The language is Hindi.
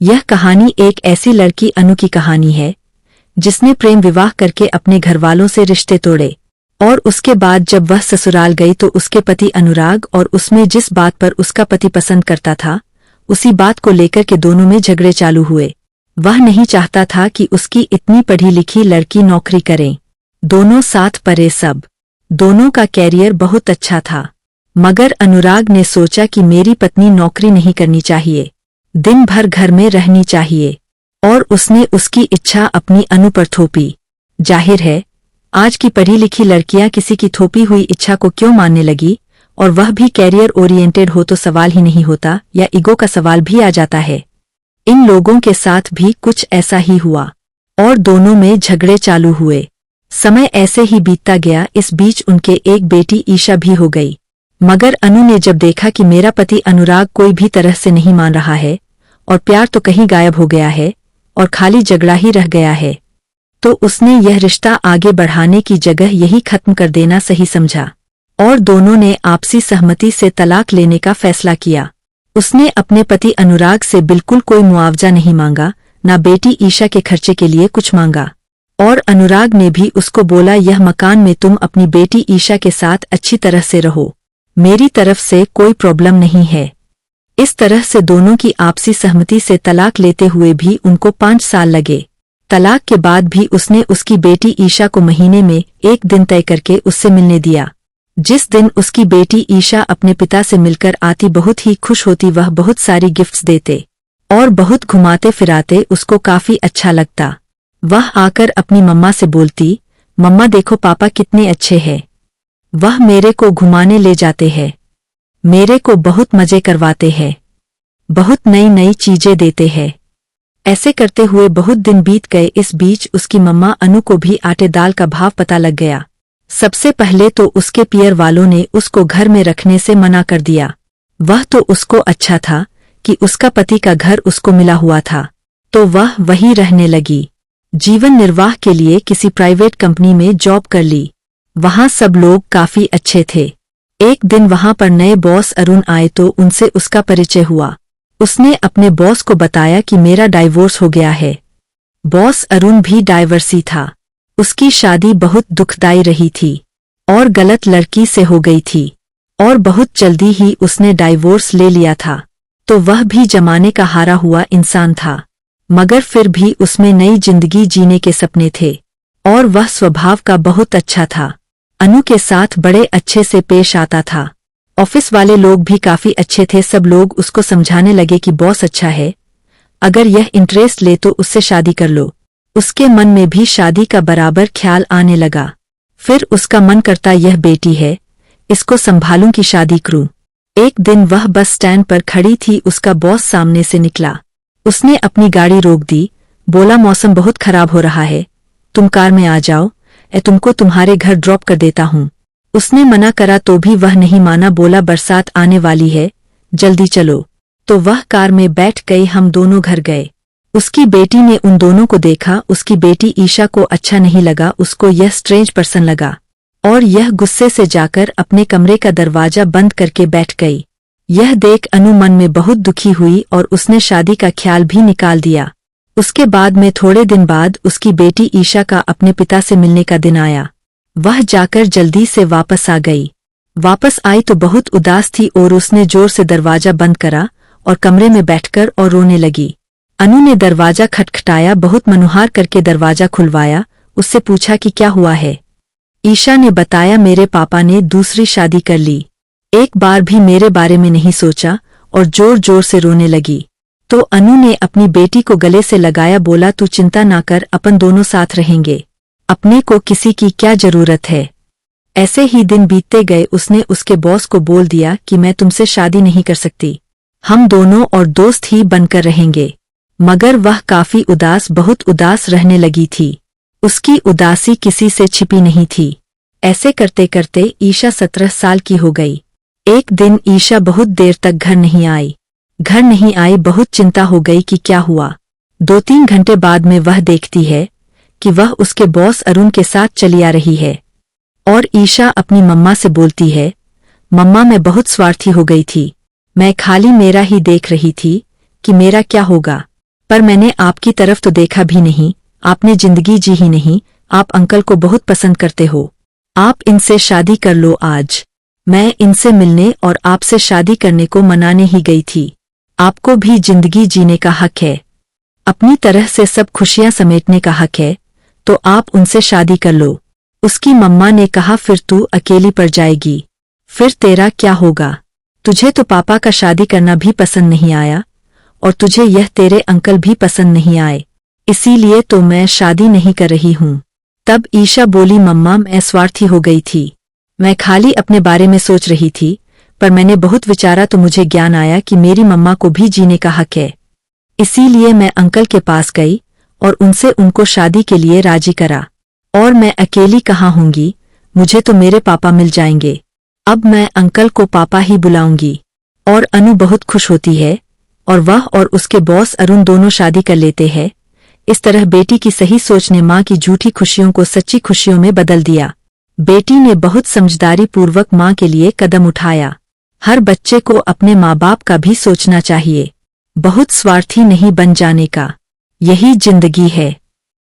यह कहानी एक ऐसी लड़की अनु की कहानी है जिसने प्रेम विवाह करके अपने घरवालों से रिश्ते तोड़े और उसके बाद जब वह ससुराल गई तो उसके पति अनुराग और उसमें जिस बात पर उसका पति पसंद करता था उसी बात को लेकर के दोनों में झगड़े चालू हुए। वह नहीं चाहता था कि उसकी इतनी पढ़ी लिखी लड़की नौकरी करे। दोनों साथ पढ़े सब। दोनों का कैरियर बहुत अच्छा था, मगर अनुराग ने सोचा कि मेरी पत्नी नौकरी नहीं करनी चाहिए, दिन भर घर में रहनी चाहिए, और उसने उसकी इच्छा अपनी अनु पर थोपी। जाहिर है आज की पढ़ी लिखी लड़कियां किसी की थोपी हुई इच्छा को क्यों मानने लगी, और वह भी कैरियर ओरिएंटेड हो तो सवाल ही नहीं होता, या ईगो का सवाल भी आ जाता है। इन लोगों के साथ भी कुछ ऐसा ही हुआ और दोनों में झगड़े चालू हुए। समय ऐसे ही बीतता गया। इस बीच उनके एक बेटी ईशा भी हो गई, मगर अनु ने जब देखा कि मेरा पति अनुराग कोई भी तरह से नहीं मान रहा है और प्यार तो कहीं गायब हो गया है और खाली झगड़ा ही रह गया है, तो उसने यह रिश्ता आगे बढ़ाने की जगह यही खत्म कर देना सही समझा और दोनों ने आपसी सहमति से तलाक लेने का फैसला किया। उसने अपने पति अनुराग से बिल्कुल कोई मुआवजा नहीं मांगा, ना बेटी ईशा के खर्चे के लिए कुछ मांगा, और अनुराग ने भी उसको बोला यह मकान में तुम अपनी बेटी ईशा के साथ अच्छी तरह से रहो, मेरी तरफ से कोई प्रॉब्लम नहीं है। इस तरह से दोनों की आपसी सहमति से तलाक लेते हुए भी उनको 5 साल लगे। तलाक के बाद भी उसने उसकी बेटी ईशा को महीने में एक दिन तय करके उससे मिलने दिया। जिस दिन उसकी बेटी ईशा अपने पिता से मिलकर आती बहुत ही खुश होती, वह बहुत सारी गिफ्ट्स देते और बहुत घुमाते फिराते उसको काफी अच्छा लगता। वह आकर अपनी मम्मा से बोलती, मम्मा देखो पापा कितने अच्छे हैं, वह मेरे को घुमाने ले जाते हैं, मेरे को बहुत मजे करवाते हैं, बहुत नई नई चीजें देते हैं। ऐसे करते हुए बहुत दिन बीत गए। इस बीच उसकी मम्मा अनु को भी आटे दाल का भाव पता लग गया। सबसे पहले तो उसके पियर वालों ने उसको घर में रखने से मना कर दिया। वह तो उसको अच्छा था कि उसका पति का घर उसको मिला हुआ था, तो वह वहीं रहने लगी। जीवन निर्वाह के लिए किसी प्राइवेट कंपनी में जॉब कर ली। वहां सब लोग काफी अच्छे थे। एक दिन वहां पर नए बॉस अरुण आए तो उनसे उसका परिचय हुआ। उसने अपने बॉस को बताया कि मेरा डाइवोर्स हो गया है। बॉस अरुण भी डाइवर्सी था। उसकी शादी बहुत दुखदाई रही थी और गलत लड़की से हो गई थी और बहुत जल्दी ही उसने डाइवोर्स ले लिया था, तो वह भी जमाने का हारा हुआ इंसान था, मगर फिर भी उसमें नई जिंदगी जीने के सपने थे और वह स्वभाव का बहुत अच्छा था। अनु के साथ बड़े अच्छे से पेश आता था। ऑफिस वाले लोग भी काफी अच्छे थे। सब लोग उसको समझाने लगे कि बॉस अच्छा है, अगर यह इंटरेस्ट ले तो उससे शादी कर लो। उसके मन में भी शादी का बराबर ख्याल आने लगा। फिर उसका मन करता यह बेटी है, इसको संभालूं कि शादी करूं। एक दिन वह बस स्टैंड पर खड़ी थी, उसका बॉस सामने से निकला। उसने अपनी गाड़ी रोक दी, बोला मौसम बहुत खराब हो रहा है, तुम कार में आ जाओ, तुमको तुम्हारे घर ड्रॉप कर देता हूं। उसने मना करा तो भी वह नहीं माना, बोला बरसात आने वाली है, जल्दी चलो। तो वह कार में बैठ गई। हम दोनों घर गए। उसकी बेटी ने उन दोनों को देखा। उसकी बेटी ईशा को अच्छा नहीं लगा, उसको यह स्ट्रेंज पर्सन लगा और यह गुस्से से जाकर अपने कमरे का दरवाजा बंद करके बैठ गई। यह देख अनु मन में बहुत दुखी हुई और उसने शादी का ख्याल भी निकाल दिया। उसके बाद में थोड़े दिन बाद उसकी बेटी ईशा का अपने पिता से मिलने का दिन आया। वह जाकर जल्दी से वापस आ गई। वापस आई तो बहुत उदास थी और उसने जोर से दरवाजा बंद करा और कमरे में बैठकर और रोने लगी। अनु ने दरवाजा खटखटाया, बहुत मनुहार करके दरवाजा खुलवाया। उससे पूछा कि क्या हुआ है। ईशा ने बताया मेरे पापा ने दूसरी शादी कर ली, एक बार भी मेरे बारे में नहीं सोचा, और जोर जोर से रोने लगी। तो अनु ने अपनी बेटी को गले से लगाया, बोला तू चिंता ना कर, अपन दोनों साथ रहेंगे, अपने को किसी की क्या जरूरत है। ऐसे ही दिन बीतते गए। उसने उसके बॉस को बोल दिया कि मैं तुमसे शादी नहीं कर सकती, हम दोनों और दोस्त ही बनकर रहेंगे। मगर वह काफी उदास, बहुत उदास रहने लगी थी। उसकी उदासी किसी से छिपी नहीं थी। ऐसे करते करते ईशा 17 साल की हो गई। एक दिन ईशा बहुत देर तक घर नहीं आई। बहुत चिंता हो गई कि क्या हुआ। 2-3 घंटे बाद में वह देखती है कि वह उसके बॉस अरुण के साथ चली आ रही है और ईशा अपनी मम्मा से बोलती है, मम्मा मैं बहुत स्वार्थी हो गई थी, मैं खाली मेरा ही देख रही थी कि मेरा क्या होगा। पर मैंने आपकी तरफ तो देखा भी नहीं, आपने जिंदगी जी ही नहीं। आप अंकल को बहुत पसंद करते हो, आप इनसे शादी कर लो आज। मैं इनसे मिलने और आपसे शादी करने को मनाने ही गई थी। आपको भी जिंदगी जीने का हक है, अपनी तरह से सब खुशियां समेटने का हक है, तो आप उनसे शादी कर लो। उसकी मम्मा ने कहा, फिर तू अकेली पड़ जाएगी, फिर तेरा क्या होगा? तुझे तो पापा का शादी करना भी पसंद नहीं आया और तुझे यह तेरे अंकल भी पसंद नहीं आए, इसीलिए तो मैं शादी नहीं कर रही हूँ। तब ईशा बोली, मम्मा मैं स्वार्थी हो गई थी, मैं खाली अपने बारे में सोच रही थी, पर मैंने बहुत विचारा तो मुझे ज्ञान आया कि मेरी मम्मा को भी जीने का हक है। इसीलिए मैं अंकल के पास गई और उनसे उनको शादी के लिए राजी करा। और मैं अकेली कहाँ होंगी, मुझे तो मेरे पापा मिल जाएंगे। अब मैं अंकल को पापा ही बुलाऊंगी। और अनु बहुत खुश होती है और वह और उसके बॉस अरुण दोनों शादी कर लेते हैं। इस तरह बेटी की सही सोच ने माँ की झूठी खुशियों को सच्ची खुशियों में बदल दिया। बेटी ने बहुत समझदारी पूर्वक माँ के लिए कदम उठाया। हर बच्चे को अपने माँ बाप का भी सोचना चाहिए, बहुत स्वार्थी नहीं बन जाने का। यही जिंदगी है।